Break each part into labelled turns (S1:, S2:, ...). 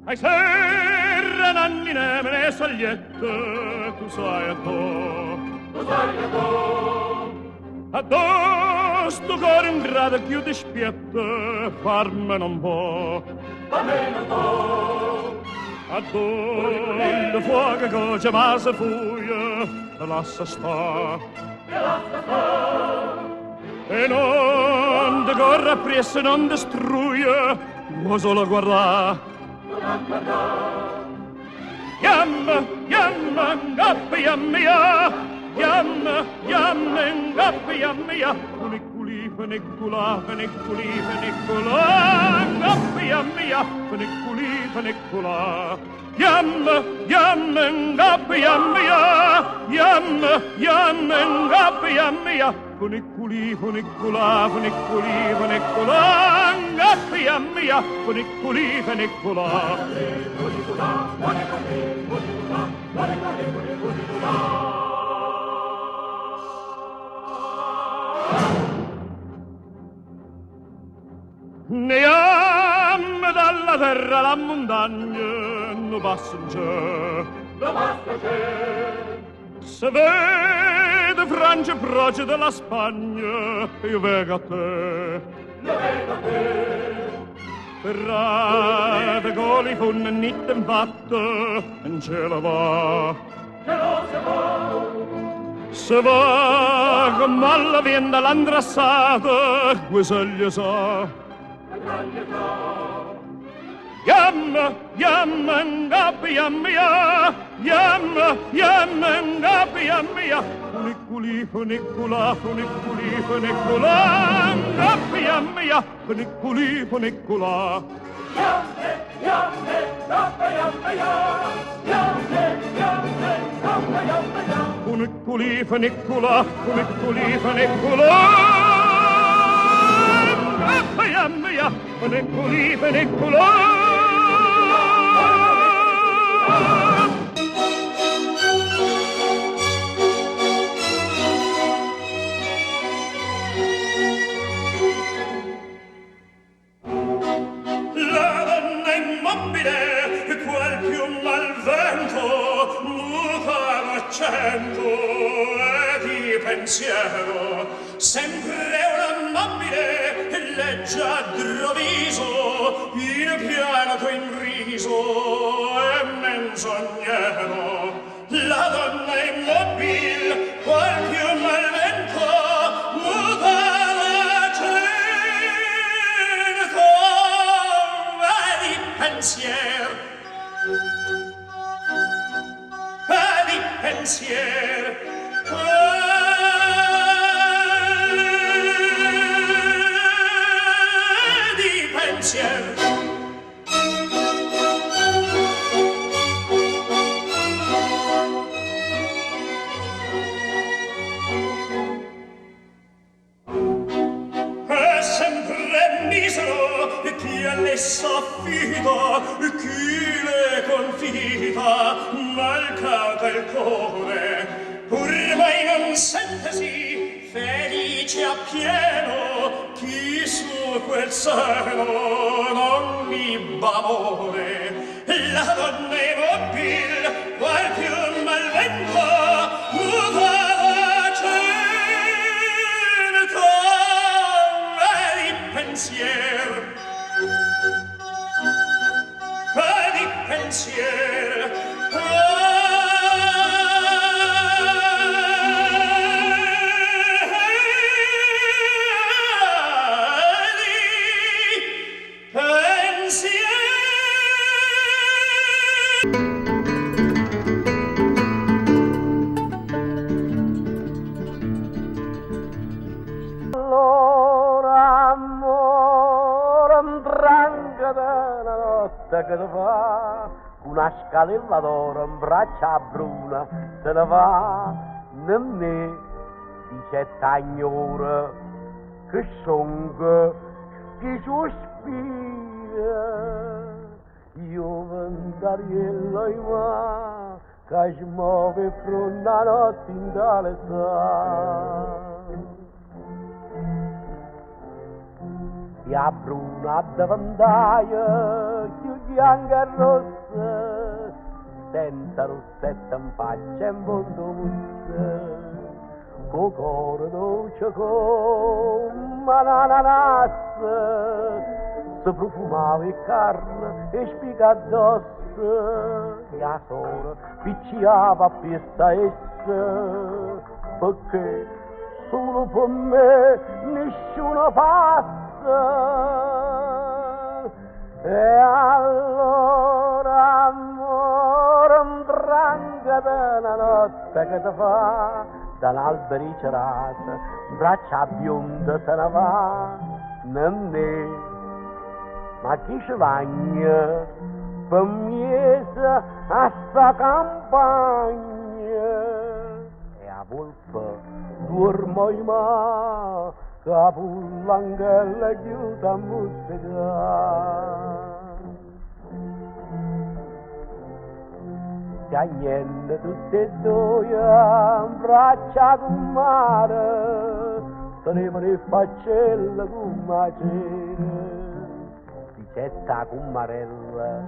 S1: Ai serra nanni nemene sagliette, tu sai a addosso tu cor in grado chiude spiette, farme non può, addosso il fuoco coce ma se fuie, lascia sta, e non te corre appresso, non distrugge, ma solo guarda. Yam, yam, ngappi, yam, ya. Yam, yam, ngappi, yam, ya. Funiculi, funicula, funiculi, funicula. Ngappi, yam, ya. Funiculi, funicula. Yam, yam, ngappi, yam, ya. Yam, yam, ngappi, yam, ya. Funiculi, funicula, funiculi, funicula. Ngappi, yam, ya. Funiculi, funicula. Neam dalla terra la montagna no passa in giù, se vede Francia proce della Spagna, io vengo a te, per de goli con niente in fatto, non ce la va, se va con malla vienda l'andrassata, questo sa. Yam, yam, ngappi, yam, ya. Yam, yam, ngappi, yam, ya. Funiculi, funicula, funiculi, funicula. Ngappi, yam, ya. Funiculi, funicula. Yamme, yamme, ngappi, yam, ya. Yamme, yamme, ngappi, yam, ya. Funiculi, funicula, funiculi, funicula. Yam, ya, funiculi, funicula. La donna immobile, qual più al vento, muta l'accento e di pensiero, sempre una mobile legge a droviso, in pianto in riso e menzognero. La donna immobile, qual più al vento, muta l'accento e di pensier, e di pensier. È sempre misero chi a lei s'affida, chi le confida, malcata il cuore, pur mai non sentesi felice appieno, chi su quel seno non mi b'amore. La donna immobile, qual più malvento, muta l'accento e di pensier, e di pensier.
S2: Che ne fa una scalella d'oro in braccia bruna, se ne va nemmè di 7 anni ora che songa che sospira io vendariella ma che ci muove fronte la notte in tale sa. E a bruna davantaia, più bianca e rossa, senza rossetta in faccia e in fondo muzza, con cuore dolce come l'ananas, si profumava e carne e spiga addosso, e la sora picciava per essa, perché solo per me nessuno passa. E allora amore un dranca della notte che ti fa dall'alberi cerata, braccia bionde se ne va, non me, ma chi ci vagna per miese a sta campagna, e a volpe dormo ma capulla che l'aiuta a musicare. C'ha niente tutte e due, braccia con mare, tenevano le faccelle con macere, dicetta con marella,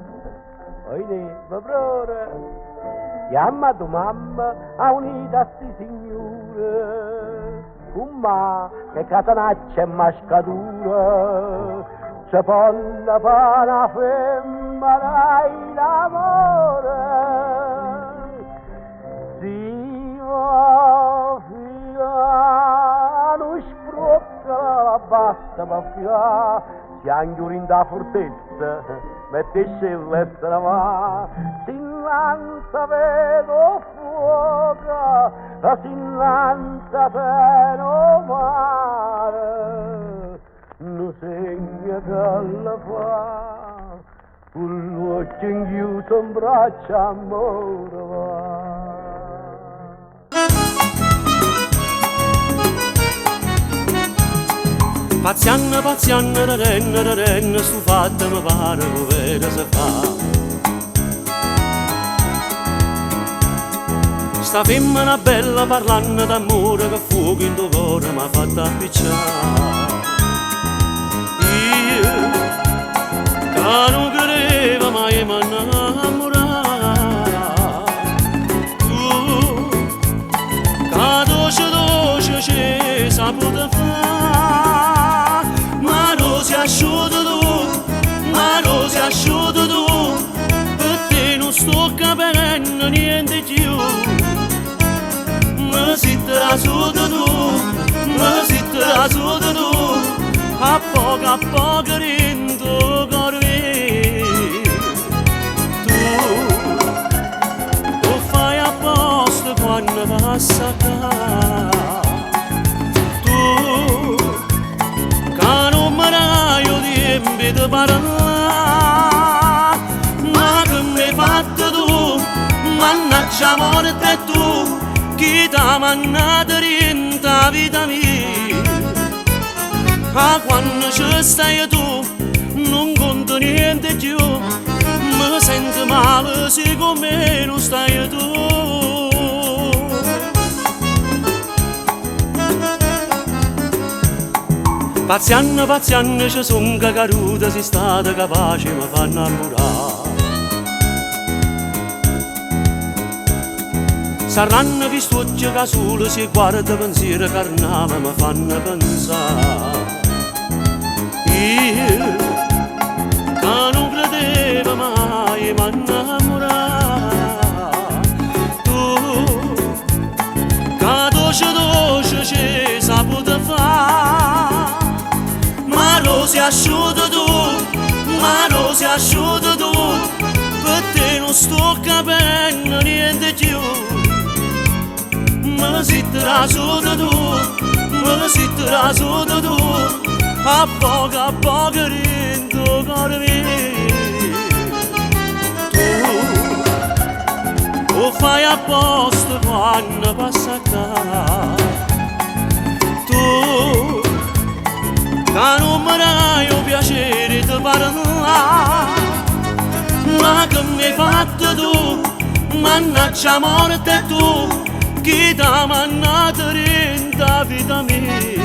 S2: oide, paprora, chiama tua mamma a unita a sti signore, con ma che catanaccia e mascatura, c'è ponna pana femmina in l'amore, si va fia, non sprocca la bassa baffia, si anchiuri in da fortezza, mettesce il letto la va, si innanza vedo fuoco, si innanza per mare, non segna che la fa, con l'occhio inchiuso in braccia amore va.
S3: Pazianna, renna, stu fatto mi pare come si fa. Sta femmina bella parlando d'amore che fuoco in tuo cuore m'ha fatta appicciare. Io che non credevo mai m'annamorare, tu che dolce ci saputo fare, ma non si asciuto tu, per te non sto capendo niente più. Mi si trasuto tu, a poco rendo corvi. Tu fai apposta quando passa qua, tu che non mi dai tempo di parlare, ma che mi hai fatto tu, mannaggia morte tu, chi t'ha mannato dentro la vita mia. Ma quando ci stai tu non conto niente più, mi sento male siccome non stai tu. Pazianna ci son cacaruta, sei stata capace mi fa innamorare. Saranno visto occhi che solo si guarda pensiero carnale mi fanno pensare. Io che non credevo mai m'annamorare, tu che dolce ci saputo fare, ma non si asciuto tu, per te non sto capendo niente più. Mi si trasuto tu, a poco rendo corvi. Tu fai apposta quando passa qua, tu che non mi dai un piacere di parlare, ma che mi hai fatto tu, mannaggia morte tu, chi t'ha mannato rinta vita mia.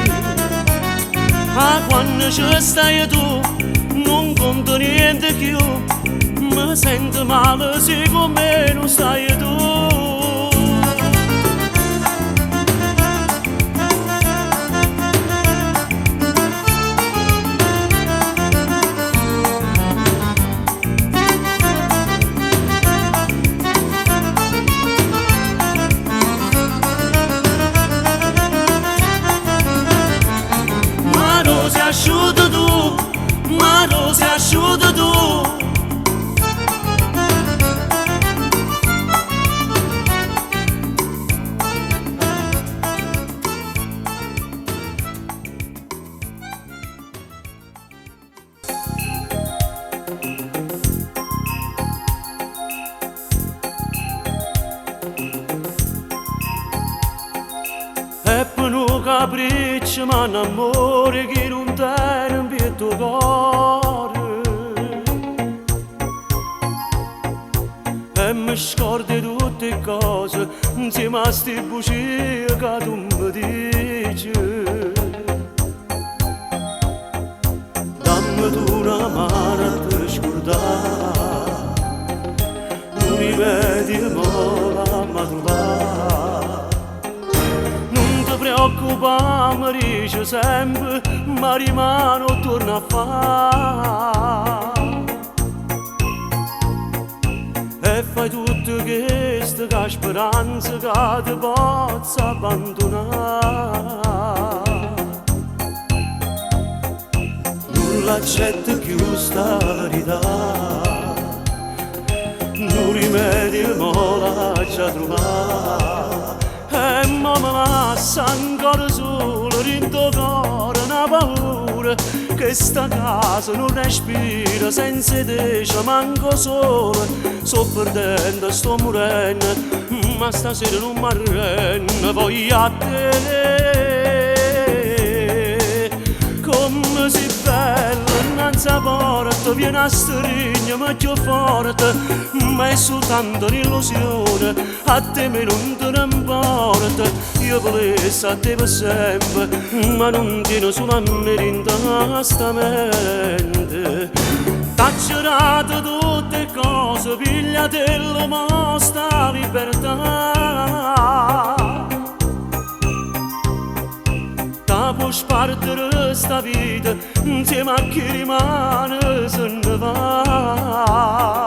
S3: Ah, quando ci stai tu, non conto niente più, mi sento male se con me non stai tu. Asciuto tu, ma non sei asciuto tu. E per un capriccio, ma un amore che non tiene in più tuo cuore. E mi scordi tutte le cose, insieme a sti bugie che tu mi dici. Dammi tu una mano a te scordare, non rivedi la madrugada. Preoccupa, mi dice sempre, ma rimane torna a fare. E fai tutto questo che speranza che ti possa abbandonare. Non l'accetta più sta verità, non rimedio mo l'ha già trovato. E mo mi passa ancora solo dentro cuore una paura che sta casa non respira senza te ci manco solo. Sto perdendo, sto morendo, ma stasera non mi arrendo, voglio a te. Come sei bella innanzi a porta, vieni a stringere ma più forte, ma è soltanto un'illusione, a te me non te ne importa. Io volessi a te per sempre, ma non tieni solo a me in sta mente. T'ha girato tutte le cose, pigliatelo ma sta libertà. T'ha può spardere sta vita, insieme a chi rimane se ne va.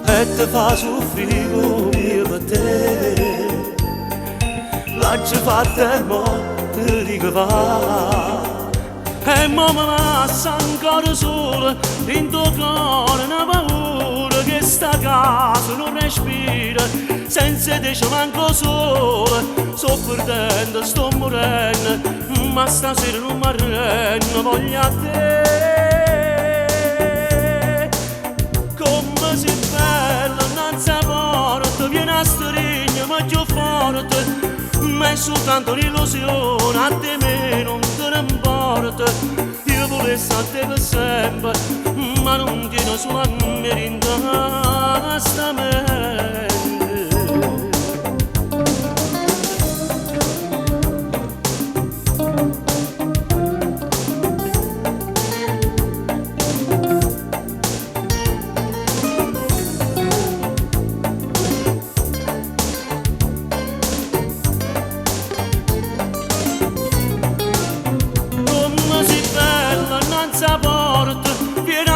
S3: E te fa soffrire come per te, l'ha già fatta e mo te dico va. E mo mi passa ancora sola, in tuo cuore una paura che sta casa non respira, senza te ci manco sola. Sto perdendo, sto morendo, ma stasera non mi arrendo, voglio a te. Come sei bella innanzi a porta, vieni a stringere ma più forte, ma è soltanto un'illusione, a te me non te ne importa. Io volessi a te per sempre, ma non tieni solo a me in sta mente.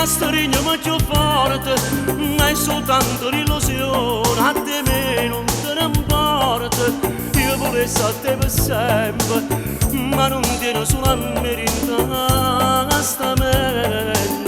S3: Stringere ma più forte, ma è soltanto un'illusione, a te me non te ne importa. Io volessi a te per sempre, ma non tieni solo a me in sta mente.